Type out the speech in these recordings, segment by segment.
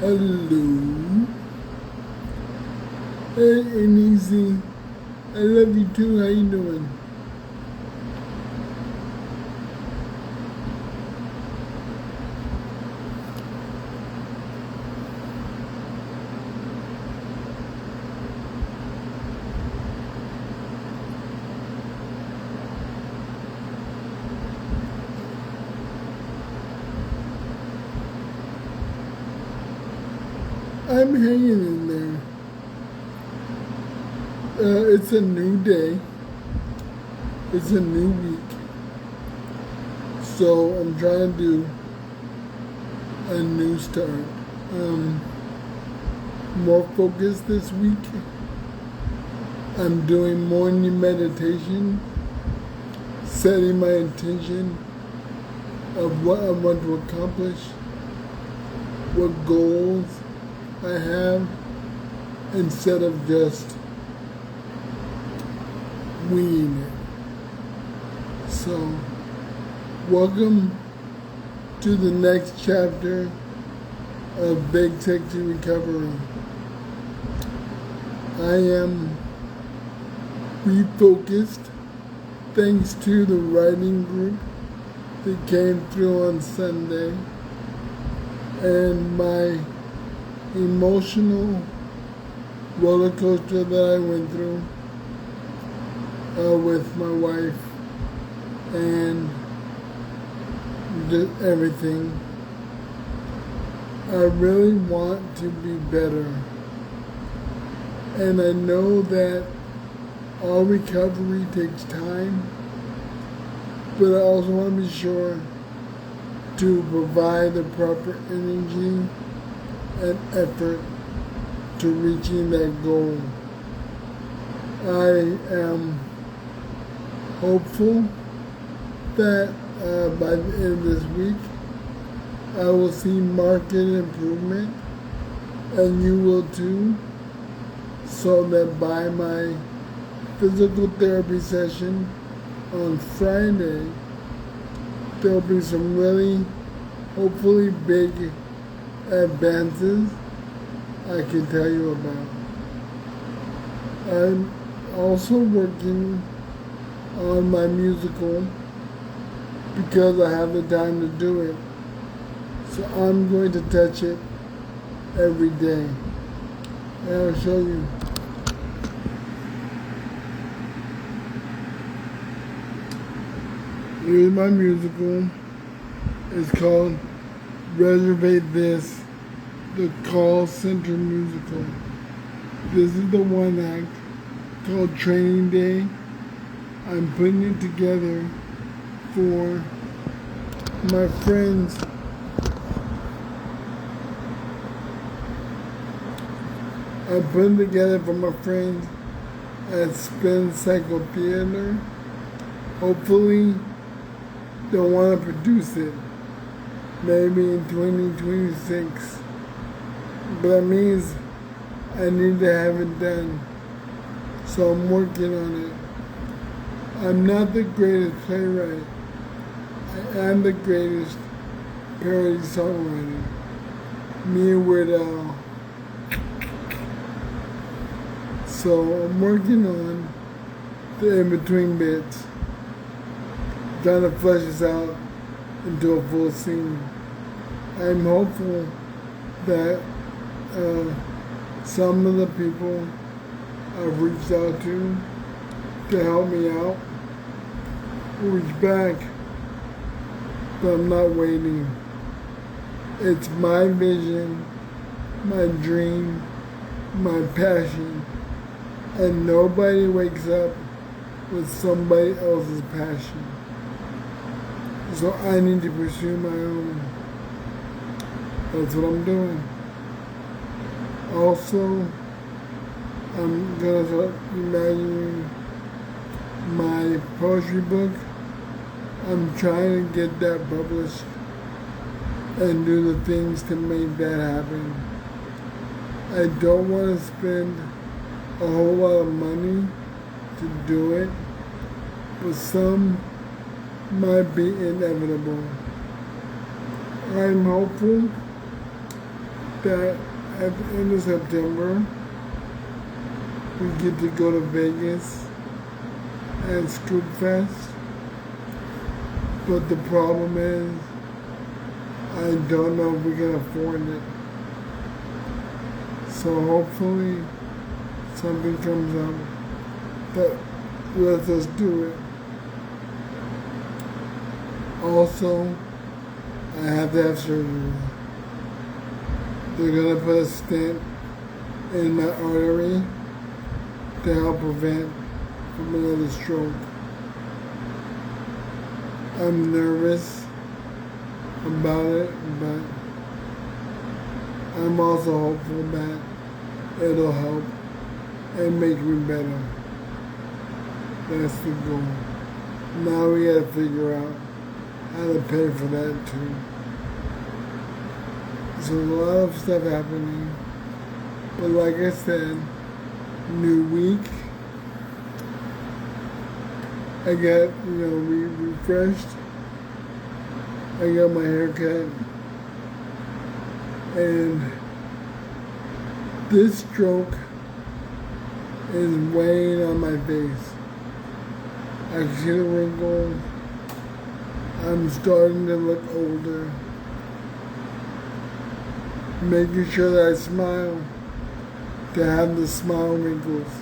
Hello. Hey, Easy. I love you too. How you doing? I'm hanging in there. It's a new day. It's a new week. So I'm trying to do a new start. More focused this week. I'm doing morning meditation, setting my intention of what I want to accomplish, what goals I have, instead of just winging it. So, welcome to the next chapter of Big Sexy Recovery. I am refocused thanks to the writing group that came through on Sunday and my emotional roller coaster that I went through with my wife and just everything. I really want to be better. And I know that all recovery takes time, but I also want to be sure to provide the proper energy and effort to reaching that goal. I am hopeful that by the end of this week, I will see marked improvement, and you will too, so that by my physical therapy session on Friday, there'll be some really, hopefully big advances I can tell you about. I'm also working on my musical because I have the time to do it. So I'm going to touch it every day. And I'll show you. Here's my musical. It's called Reservate This, the call center musical. This is the one act called Training Day. I'm putting it together for my friends. I'm putting it together for my friends at Spin Cycle Theater. Hopefully, they'll want to produce it. Maybe in 2026. But that means I need to have it done. So I'm working on it. I'm not the greatest playwright. I am the greatest parody songwriter. Me and Weird Al. So I'm working on the in-between bits. Trying to flesh this out into a full scene. I'm hopeful that some of the people I've reached out to help me out will reach back, but I'm not waiting. It's my vision, my dream, my passion, and nobody wakes up with somebody else's passion. So I need to pursue my own. That's what I'm doing. Also, I'm gonna start imagining my poetry book. I'm trying to get that published and do the things to make that happen. I don't want to spend a whole lot of money to do it, but some might be inevitable. I'm hopeful that at the end of September, we get to go to Vegas and Scoop Fest. But the problem is, I don't know if we can afford it. So hopefully something comes up that lets us do it. Also, I have to have surgery. They're gonna put a stent in my artery to help prevent from another stroke. I'm nervous about it, but I'm also hopeful that it'll help and make me better. That's the goal. Now we gotta figure out how to pay for that too. So there's a lot of stuff happening. But like I said, new week. I got, refreshed. I got my hair cut. And this stroke is weighing on my face. I can see the wrinkles. I'm starting to look older. Making sure that I smile to have the smile wrinkles.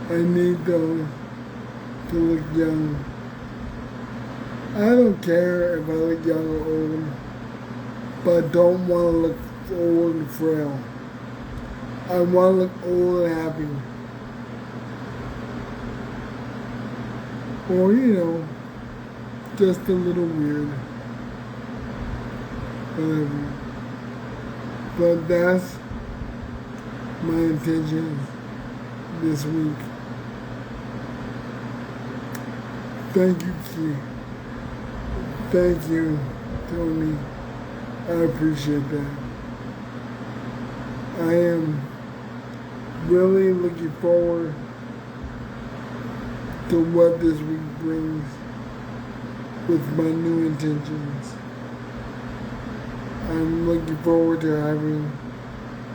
I need those to look young. I don't care if I look young or old, but I don't want to look old and frail. I want to look old and happy. Or, just a little weird. Whatever. But that's my intention this week. Thank you, Keith. Thank you, Tony. I appreciate that. I am really looking forward to what this week brings with my new intentions. I'm looking forward to having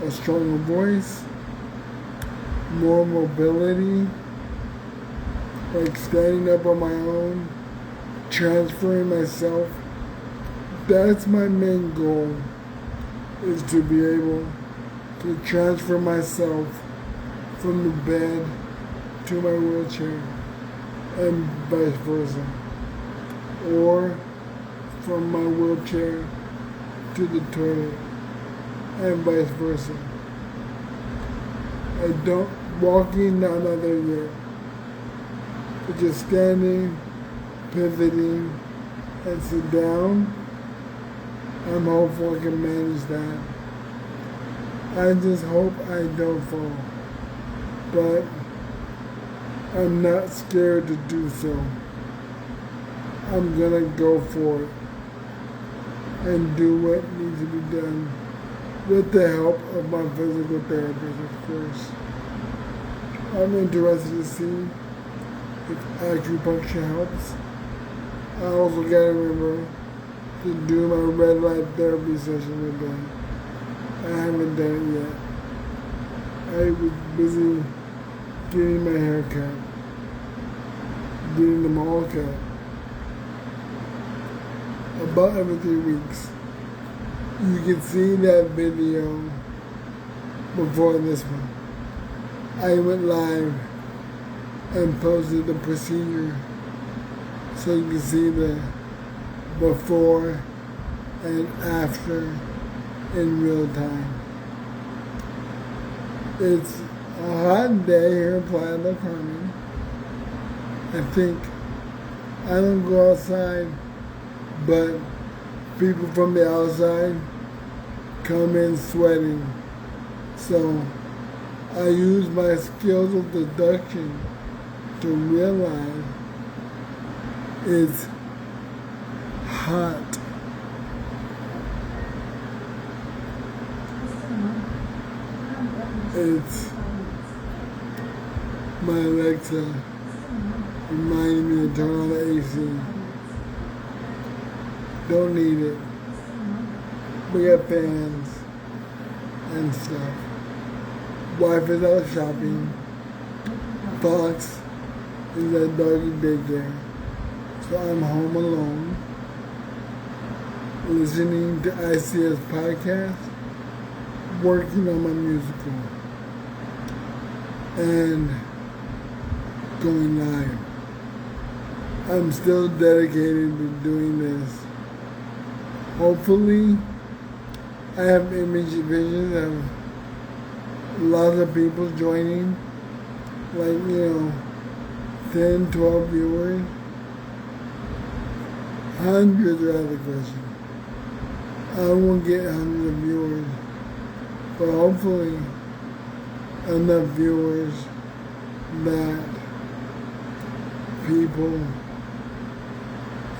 a stronger voice, more mobility, like standing up on my own, transferring myself. That's my main goal, is to be able to transfer myself from the bed to my wheelchair and vice versa, or from my wheelchair to the toilet and vice versa. Walking, not there yet, but just standing, pivoting, and sit down. I'm hopeful I can manage that. I just hope I don't fall, but I'm not scared to do so. I'm gonna go for it and do what needs to be done with the help of my physical therapist, of course. I'm interested to see if acupuncture helps. I also gotta remember to do my red light therapy session today. I haven't done it yet. I was busy getting my hair cut, getting them all cut. About every 3 weeks. You can see that video before this one. I went live and posted the procedure so you can see the before and after in real time. It's a hot day here in Playa del Carmen. I think I don't go outside, but people from the outside come in sweating. So I use my skills of deduction to realize it's hot. It's my Alexa reminding me to turn on the AC. Don't need it. We got fans and stuff. Wife is out shopping. Fox is at doggy daycare. So I'm home alone, listening to ICS podcast, working on my musical, and going live. I'm still dedicated to doing this. Hopefully, I have image visions of lots of people joining, like, 10, 12 viewers. Hundreds are out of the question. I won't get hundreds of viewers, but hopefully enough viewers that people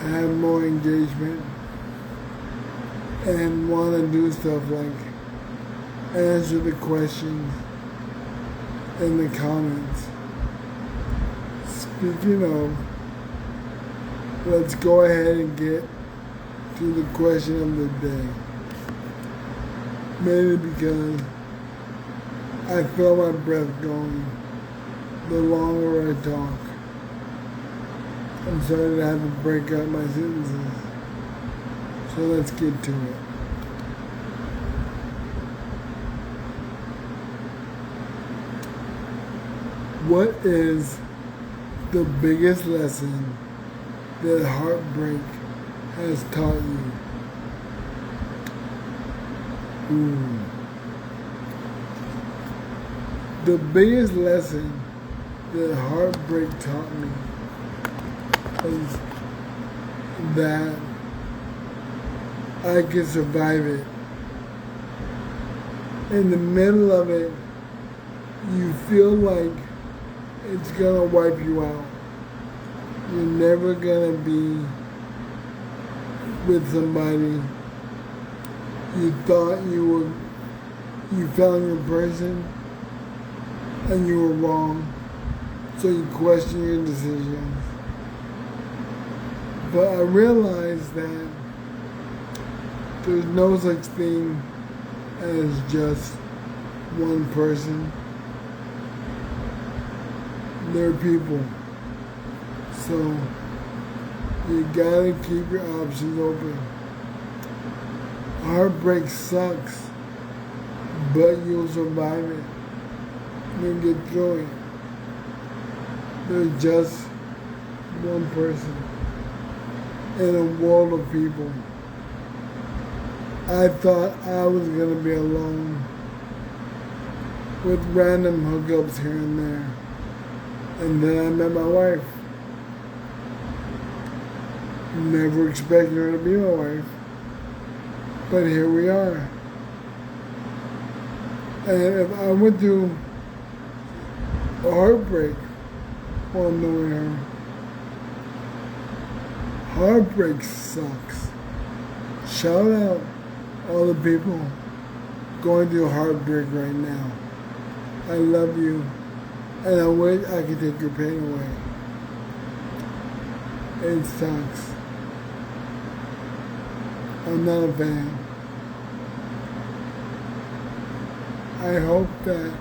have more engagement and want to do stuff like answer the questions in the comments. Speaking of, let's go ahead and get to the question of the day. Mainly because I feel my breath going the longer I talk. I'm starting to have to break up my sentences. So let's get to it. What is the biggest lesson that heartbreak has taught you? The biggest lesson that heartbreak taught me is that I can survive it. In the middle of it, you feel like it's gonna wipe you out. You're never gonna be with somebody you thought you found your person and you were wrong, so you question your decisions. But I realized that there's no such thing as just one person. They're people. So you gotta keep your options open. Heartbreak sucks, but you'll survive it. You'll get through it. There's just one person in a world of people. I thought I was gonna be alone with random hookups here and there. And then I met my wife. Never expected her to be my wife. But here we are. And if I went through a heartbreak while knowing her, heartbreak sucks. Shout out all the people going through heartbreak right now. I love you. And I wish I could take your pain away. It sucks. I'm not a fan. I hope that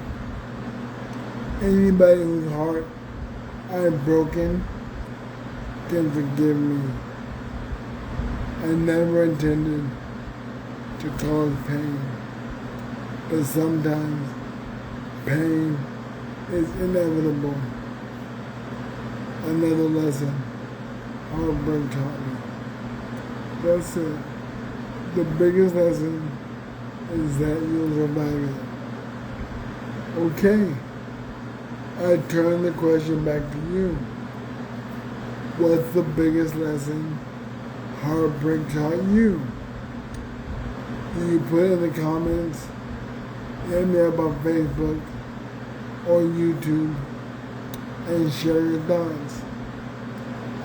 anybody whose heart I've broken can forgive me. I never intended to cause pain, but sometimes pain is inevitable. Another lesson heartbreak taught me. That's it. The biggest lesson is that you'll survive it. Okay. I turn the question back to you. What's the biggest lesson heartbreak taught you? You put it in the comments, hit me up on Facebook or YouTube, and share your thoughts.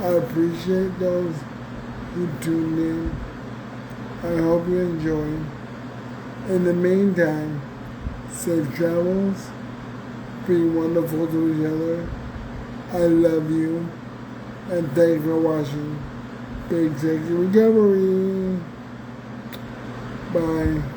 I appreciate those who tuned in. I hope you enjoyed. In the meantime, safe travels, be wonderful to each other. I love you, and thanks for watching Big Sexy Recovery. Bye.